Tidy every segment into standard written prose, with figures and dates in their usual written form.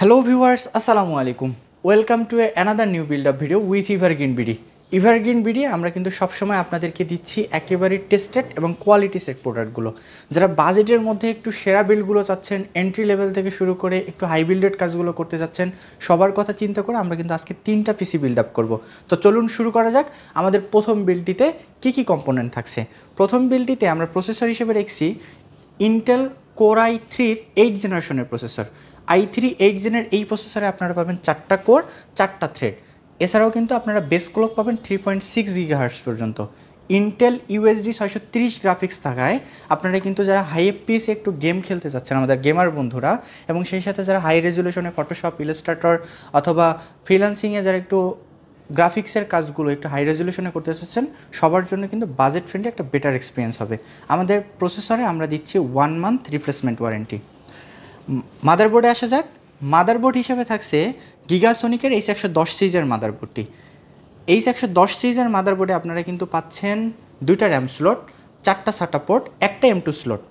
Hello viewers, আসসালামু আলাইকুম। Welcome to another new build up video with ইভারগ্রিন BD. ইভারগ্রিন BD আমরা কিন্তু সবসময় আপনাদেরকে দিচ্ছি একেবারে টেস্টেড এবং কোয়ালিটি সেট প্রোডাক্টগুলো। যারা বাজেটের মধ্যে একটু সেরা বিল্ডগুলো চাচ্ছেন, এন্ট্রি লেভেল থেকে শুরু করে একটু হাই বিল্ডেড কাজগুলো করতে চাচ্ছেন, সবার কথা চিন্তা করে আমরা কিন্তু আজকে 3টা পিসি বিল্ড আপ করবো। তো চলুন শুরু করা যাক। আমাদের প্রথম বিল্ডটিতে কী কম্পোনেন্ট থাকছে। প্রথম বিল্ডটিতে আমরা প্রসেসর হিসেবে রেখেছি ইন্টেল কোর i3-র 8 জেনারেশনের প্রসেসর। i3 8 জেনের এই প্রসেসরে আপনারা পাবেন 4টা কোর, 4টা থ্রেড। এছাড়াও কিন্তু আপনারা বেস ক্লক পাবেন 3.6 GHz পর্যন্ত। ইন্টেল UHD 630 গ্রাফিক্স থাকায় আপনারা কিন্তু যারা হাই এফপিএসে একটু গেম খেলতে চাচ্ছেন আমাদের গেমার বন্ধুরা, এবং সেই সাথে যারা হাই রেজুলেশনে ফটোশপ, ইলাস্ট্রেটর অথবা ফ্রিল্যান্সিংয়ে যারা একটু গ্রাফিক্সের কাজগুলো একটু হাই রেজুলেশনে করতে চাচ্ছেন, সবার জন্য কিন্তু বাজেট ফ্রেন্ডলি একটা বেটার এক্সপিরিয়েন্স হবে। আমাদের প্রসেসরে আমরা দিচ্ছি 1 মান্থ রিপ্লেসমেন্ট ওয়ারেন্টি। মাদারবোর্ডে আসা যাক। মাদারবোর্ড হিসেবে থাকছে গিগাসনিকের H110 সিরিজের মাদারবোর্ডটি। H110 সিরিজের মাদারবোর্ডে আপনারা কিন্তু পাচ্ছেন 2টা র্যাম স্লট, 4টা SATA পোর্ট, একটা M2 স্লট।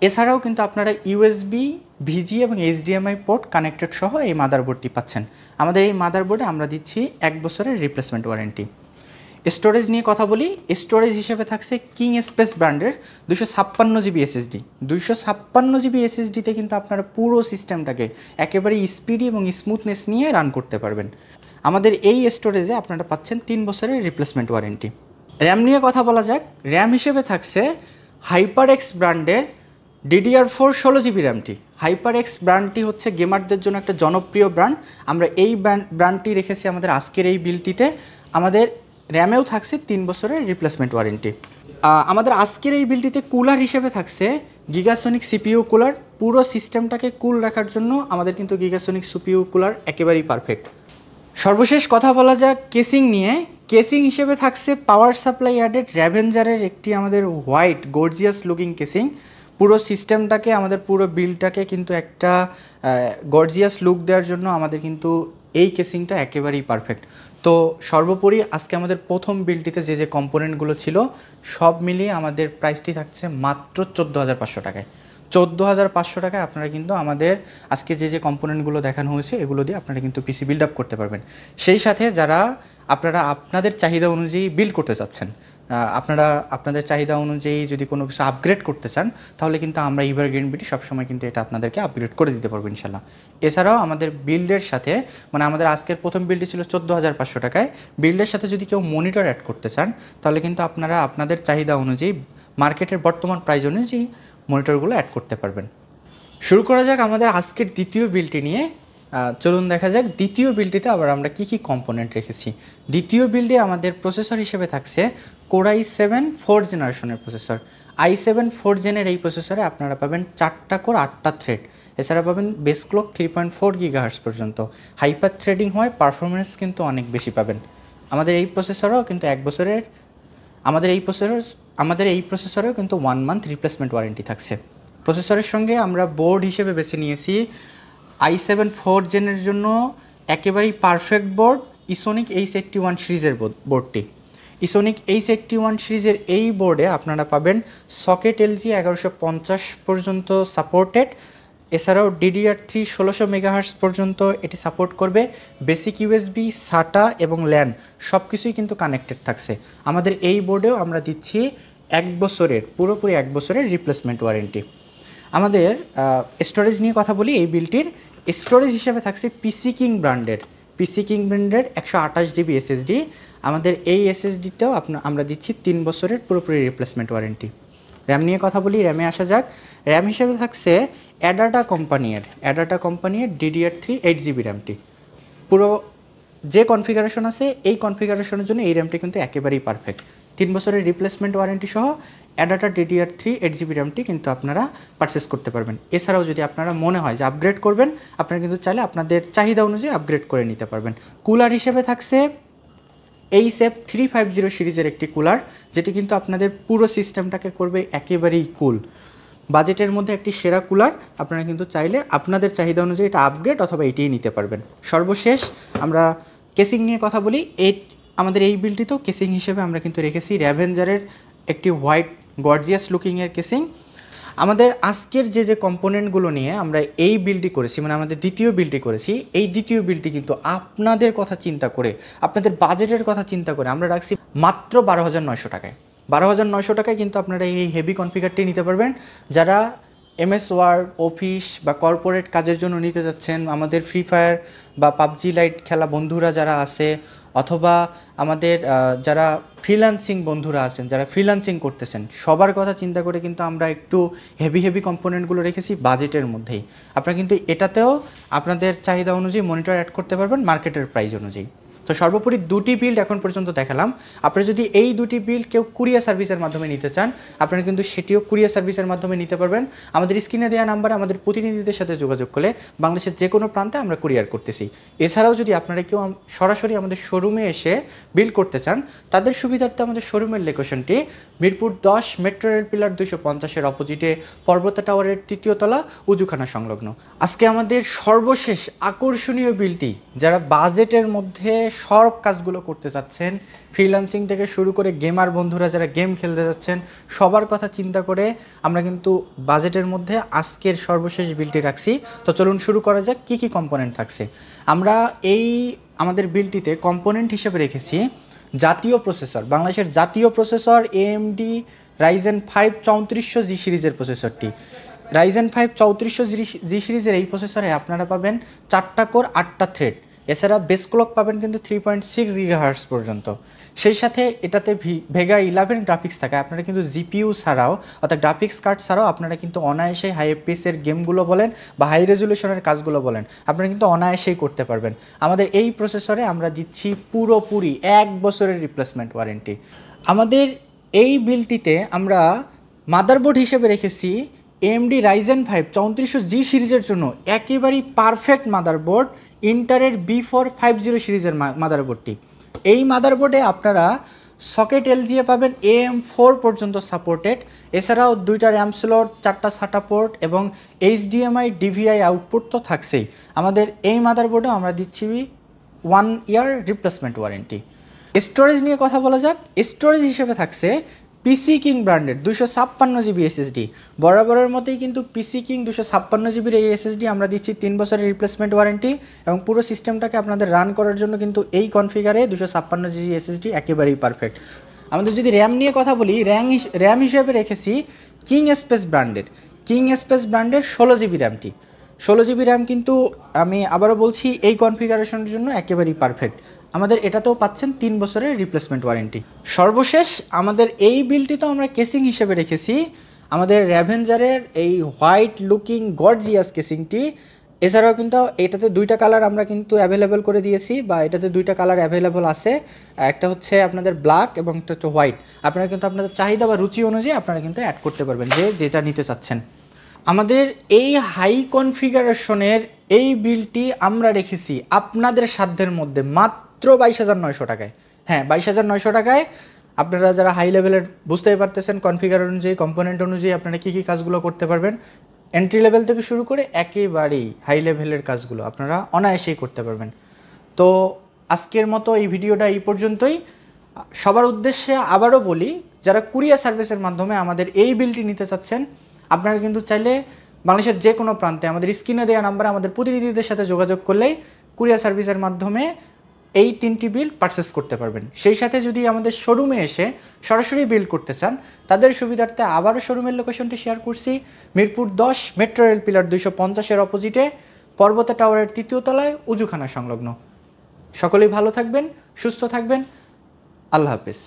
এছাড়াও কিন্তু আপনারা USB, VG এবং HDMI পোর্ট কানেক্টেড সহ এই মাদারবোর্ডটি পাচ্ছেন। আমাদের এই মাদারবোর্ডে আমরা দিচ্ছি 1 বছরের রিপ্লেসমেন্ট ওয়ারেন্টি। স্টোরেজ নিয়ে কথা বলি। স্টোরেজ হিসেবে থাকছে কিং স্পেস ব্র্যান্ডের 256 GB SSD। 256 GB SSDতে কিন্তু আপনারা পুরো সিস্টেমটাকে একেবারে স্পিডি এবং স্মুথনেস নিয়ে রান করতে পারবেন। আমাদের এই স্টোরেজে আপনারা পাচ্ছেন 3 বছরের রিপ্লেসমেন্ট ওয়ারেন্টি। র্যাম নিয়ে কথা বলা যাক। র্যাম হিসেবে থাকছে HyperX ব্র্যান্ডের DDR4 16 GB র্যামটি। HyperX ব্র্যান্ডটি হচ্ছে গেমারদের জন্য একটা জনপ্রিয় ব্র্যান্ড। আমরা এই ব্র্যান্ডটি রেখেছি আমাদের আজকের এই বিলটিতে। আমাদের র্যামেও থাকছে 3 বছরের রিপ্লেসমেন্ট ওয়ারেন্টি। আমাদের আজকের এই বিলটিতে কুলার হিসেবে থাকছে গিগাসনিক CPU কুলার। পুরো সিস্টেমটাকে কুল রাখার জন্য আমাদের কিন্তু গিগাসনিক CPU কুলার একেবারেই পারফেক্ট। সর্বশেষ কথা বলা যাক কেসিং নিয়ে। কেসিং হিসেবে থাকছে পাওয়ার সাপ্লাই অ্যাডেড র্যাভেঞ্জারের একটি আমাদের হোয়াইট গর্জিয়াস লুকিং কেসিং। পুরো সিস্টেমটাকে, আমাদের পুরো বিলটাকে কিন্তু একটা গর্জিয়াস লুক দেওয়ার জন্য আমাদের কিন্তু এই কেসিংটা একেবারেই পারফেক্ট। তো সর্বোপরি আজকে আমাদের প্রথম বিলটিতে যে কম্পোনেন্টগুলো ছিল সব মিলিয়ে আমাদের প্রাইসটি থাকছে মাত্র 14,500 টাকায়। 14,500 টাকায় আপনারা কিন্তু আমাদের আজকে যে কম্পোনেন্টগুলো দেখানো হয়েছে এগুলো দিয়ে আপনারা কিন্তু পিসি বিল্ড আপ করতে পারবেন। সেই সাথে যারা আপনারা আপনাদের চাহিদা অনুযায়ী বিল্ড করতে চাচ্ছেন, আপনারা আপনাদের চাহিদা অনুযায়ী যদি কোনো কিছু আপগ্রেড করতে চান, তাহলে কিন্তু আমরা ইভারগ্রিন বিডি সবসময় কিন্তু এটা আপনাদেরকে আপগ্রেড করে দিতে পারবো ইনশাল্লাহ। এছাড়াও আমাদের বিল্ডের সাথে, মানে আমাদের আজকের প্রথম বিল্ডটি ছিল 14,500 টাকায়। বিল্ডের সাথে যদি কেউ মনিটর অ্যাড করতে চান, তাহলে কিন্তু আপনারা আপনাদের চাহিদা অনুযায়ী মার্কেটের বর্তমান প্রাইস অনুযায়ী মনিটরগুলো অ্যাড করতে পারবেন। শুরু করা যাক আমাদের আজকের দ্বিতীয় বিলটি নিয়ে। চলুন দেখা যাক দ্বিতীয় বিলটিতে আবার আমরা কী কম্পোনেন্ট রেখেছি। দ্বিতীয় বিল্ডে আমাদের প্রসেসর হিসেবে থাকছে কোর i7 4 জেনারেশনের প্রসেসর। i7 4 জেনের এই প্রসেসরে আপনারা পাবেন 4টা কোর, 8টা থ্রেড। এছাড়া পাবেন বেস ক্লক 3.4 GHz পর্যন্ত। হাইপার থ্রেডিং হয়, পারফরমেন্স কিন্তু অনেক বেশি পাবেন। আমাদের এই প্রসেসরও কিন্তু 1 বছরের, আমাদের এই প্রসেসরেও কিন্তু 1 মান্থ রিপ্লেসমেন্ট ওয়ারেন্টি থাকছে। প্রসেসরের সঙ্গে আমরা বোর্ড হিসেবে বেছে নিয়েছি i7 4 জেনের জন্য একেবারেই পারফেক্ট বোর্ড ইসোনিক H81 সিরিজের বোর্ডটি। ইসোনিক H81 সিরিজের এই বোর্ডে আপনারা পাবেন সকেট LG 1150 পর্যন্ত সাপোর্টেড। এছাড়াও DDR3 1600 MHz পর্যন্ত এটি সাপোর্ট করবে। বেসিক USB, SATA এবং LAN সব কিছুই কিন্তু কানেক্টেড থাকছে। আমাদের এই বোর্ডেও আমরা দিচ্ছি 1 বছরের, পুরোপুরি 1 বছরের রিপ্লেসমেন্ট ওয়ারেন্টি। আমাদের স্টোরেজ নিয়ে কথা বলি। এই বিলটির স্টোরেজ হিসেবে থাকছে পিসি কিং ব্র্যান্ডের 128 GB SSD। আমাদের এই SSDতেও আমরা দিচ্ছি 3 বছরের পুরোপুরি রিপ্লেসমেন্ট ওয়ারেন্টি। র্যাম নিয়ে কথা বলি। র্যামে আসা যাক। র্যাম হিসেবে থাকছে অ্যাডাটা কোম্পানির DDR3 8 GB র্যামটি। পুরো যে কনফিগারেশন আছে এই কনফিগারেশনের জন্য এই র্যামটি কিন্তু একেবারেই পারফেক্ট। 3 বছরের রিপ্লেসমেন্ট ওয়ারেন্টি সহ অ্যাডাটা DDR3 8 GB র্যামটি কিন্তু আপনারা পারচেস করতে পারবেন। এছাড়াও যদি আপনারা মনে হয় যে আপগ্রেড করবেন, আপনারা কিন্তু চাইলে আপনাদের চাহিদা অনুযায়ী আপগ্রেড করে নিতে পারবেন। কুলার হিসেবে থাকছে HF350 সিরিজের একটি কুলার, যেটি কিন্তু আপনাদের পুরো সিস্টেমটাকে করবে একেবারেই কুল। বাজেটের মধ্যে একটি সেরা কুলার। আপনারা কিন্তু চাইলে আপনাদের চাহিদা অনুযায়ী এটা আপগ্রেড অথবা এটিই নিতে পারবেন। সর্বশেষ আমরা কেসিং নিয়ে কথা বলি। আমাদের এই বিলটিতেও কেসিং হিসেবে আমরা কিন্তু রেখেছি র্যাভেঞ্জারের একটি হোয়াইট গর্জিয়াস লুকিংয়ের কেসিং। আমাদের আজকের যে কম্পোনেন্টগুলো নিয়ে আমরা এই বিলটি করেছি, মানে আমাদের দ্বিতীয় বিলটি করেছি, এই দ্বিতীয় বিলটি কিন্তু আপনাদের কথা চিন্তা করে, আপনাদের বাজেটের কথা চিন্তা করে আমরা রাখছি মাত্র 12,900 টাকায়। 12,900 টাকায় কিন্তু আপনারা এই হেভি কনফিগারটি নিতে পারবেন। যারা MS ওয়ার্ড, অফিস বা কর্পোরেট কাজের জন্য নিতে যাচ্ছেন, আমাদের ফ্রি ফায়ার বা পাবজি লাইট খেলা বন্ধুরা যারা আছে, অথবা আমাদের যারা ফ্রিল্যান্সিং বন্ধুরা আছেন, যারা ফ্রিল্যান্সিং করতেছেন, সবার কথা চিন্তা করে কিন্তু আমরা একটু হেভি কম্পোনেন্টগুলো রেখেছি বাজেটের মধ্যেই। আপনারা কিন্তু এটাতেও আপনাদের চাহিদা অনুযায়ী মনিটর অ্যাড করতে পারবেন মার্কেটের প্রাইস অনুযায়ী। তো সর্বোপরি দুটি বিল্ড এখন পর্যন্ত দেখালাম। আপনারা যদি এই দুটি বিল্ড কেউ কুরিয়ার সার্ভিসের মাধ্যমে নিতে চান, আপনারা কিন্তু সেটিও কুরিয়ার সার্ভিসের মাধ্যমে নিতে পারবেন। আমাদের স্ক্রিনে দেওয়া নাম্বারে আমাদের প্রতিনিধিদের সাথে যোগাযোগ করলে বাংলাদেশের যে কোনো প্রান্তে আমরা কুরিয়ার করতেছি। এছাড়াও যদি আপনারা কেউ সরাসরি আমাদের শোরুমে এসে বিল্ড করতে চান, তাদের সুবিধার্থে আমাদের শোরুমের লোকেশনটি মিরপুর 10 মেট্রো রেল পিলার 250-এর অপোজিটে পর্বতা টাওয়ারের 3য় তলা উজুখানা সংলগ্ন। আজকে আমাদের সর্বশেষ আকর্ষণীয় বিলটি, যারা বাজেটের মধ্যে সব কাজগুলো করতে চাচ্ছেন, ফ্রিল্যান্সিং থেকে শুরু করে গেমার বন্ধুরা যারা গেম খেলতে যাচ্ছেন, সবার কথা চিন্তা করে আমরা কিন্তু বাজেটের মধ্যে আজকের সর্বশেষ বিলটি রাখছি। তো চলুন শুরু করা যাক কী কী কম্পোনেন্ট থাকছে। আমরা আমাদের বিলটিতে কম্পোনেন্ট হিসেবে রেখেছি জাতীয় প্রসেসর, বাংলাদেশের জাতীয় প্রসেসর AMD Ryzen 5 3400G সিরিজের প্রসেসরটি। Ryzen 5 3400G সিরিজের এই প্রসেসরে আপনারা পাবেন 4টা কোর 8টা থ্রেড। এছাড়া বেস ক্লক পাবেন কিন্তু 3.6 GHz পর্যন্ত। সেই সাথে এটাতে ভেগা 11 গ্রাফিক্স থাকে। আপনারা কিন্তু GPU ছাড়াও, অর্থাৎ গ্রাফিক্স কার্ড ছাড়াও আপনারা কিন্তু অনায়াসেই হাই FPS-এর গেমগুলো বলেন বা হাই রেজুলেশনের কাজগুলো বলেন, আপনারা কিন্তু অনায়াসেই করতে পারবেন। আমাদের এই প্রসেসরে আমরা দিচ্ছি পুরোপুরি 1 বছরের রিপ্লেসমেন্ট ওয়ারেন্টি। আমাদের এই বিলটিতে আমরা মাদারবোর্ড হিসেবে রেখেছি AMD Ryzen 5 3400G সিরিজের জন্য একেবারেই পারফেক্ট মাদারবোর্ড, ইন্টারের B450 সিরিজের মাদারবোর্ডটি। এই মাদারবোর্ডে আপনারা সকেট LGA পাবেন AM4 পর্যন্ত সাপোর্টেড। এছাড়াও 2টা র্যাম স্লট, 4টা SATA পোর্ট এবং HDMI DVI আউটপুট তো থাকছেই। আমাদের এই মাদারবোর্ডে আমরা দিচ্ছি 1 ইয়ার রিপ্লেসমেন্ট ওয়ারেন্টি। স্টোরেজ নিয়ে কথা বলা যাক। স্টোরেজ হিসেবে থাকছে PC King ব্র্যান্ডের 256GB SSD। বরাবরের মতোই কিন্তু PC King 256GBর এই SSD আমরা দিচ্ছি 3 বছরের রিপ্লেসমেন্ট ওয়ারেন্টি, এবং পুরো সিস্টেমটাকে আপনাদের রান করার জন্য কিন্তু এই কনফিগারে 256GB SSD একেবারেই পারফেক্ট। আমাদের যদি র্যাম নিয়ে কথা বলি, র্যাম হিসেবে রেখেছি কিং স্পেস ব্র্যান্ডের 16GB র্যামটি। 16GB র্যাম কিন্তু আমি আবারও বলছি এই কনফিগারেশনের জন্য একেবারেই পারফেক্ট। আমাদের এটাতেও পাচ্ছেন 3 বছরের রিপ্লেসমেন্ট ওয়ারেন্টি। সর্বশেষ আমাদের এই বিলটি তো আমরা কেসিং হিসেবে রেখেছি আমাদের র্যাভেঞ্জারের এই হোয়াইট লুকিং গর্জিয়াস কেসিংটি। এছাড়াও কিন্তু এটাতে 2টা কালার আমরা কিন্তু অ্যাভেলেবেল করে দিয়েছি, বা এটাতে 2টা কালার অ্যাভেলেবল আছে। একটা হচ্ছে আপনাদের ব্ল্যাক এবং একটা হচ্ছে হোয়াইট। আপনারা কিন্তু আপনাদের চাহিদা বা রুচি অনুযায়ী আপনারা কিন্তু অ্যাড করতে পারবেন যেটা নিতে চাচ্ছেন। আমাদের এই হাই কনফিগারেশনের এই বিলটি আমরা রেখেছি আপনাদের সাধ্যের মধ্যে মাত্র 22,900 টাকায়। হ্যাঁ, 22,900 টাকায় আপনারা যারা হাই লেভেলের বুঝতেই পারতেছেন কনফিগার অনুযায়ী, কম্পোনেন্ট অনুযায়ী আপনারা কী কাজগুলো করতে পারবেন। এন্ট্রি লেভেল থেকে শুরু করে একেবারেই হাই লেভেলের কাজগুলো আপনারা অনায়াসেই করতে পারবেন। তো আজকের মতো এই ভিডিওটা এই পর্যন্তই। সবার উদ্দেশ্যে আবারও বলি, যারা কুরিয়ার সার্ভিসের মাধ্যমে আমাদের এই বিলটি নিতে চাচ্ছেন, আপনারা কিন্তু চাইলে বাংলাদেশের যে কোনো প্রান্তে আমাদের স্ক্রিনে দেওয়া নাম্বারে আমাদের প্রতিনিধিদের সাথে যোগাযোগ করলেই কুরিয়ার সার্ভিসের মাধ্যমে এই 3টি বিল পারচেস করতে পারবেন। সেই সাথে যদি আমাদের শোরুমে এসে সরাসরি বিল করতে চান, তাদের সুবিধার্থে আবারও শোরুমের লোকেশনটি শেয়ার করছি মিরপুর 10 মেট্রো রেল পিলার 250-এর অপোজিটে পর্বতা টাওয়ারের 3য় তলায় উজুখানা সংলগ্ন। সকলেই ভালো থাকবেন, সুস্থ থাকবেন। আল্লাহ হাফেজ।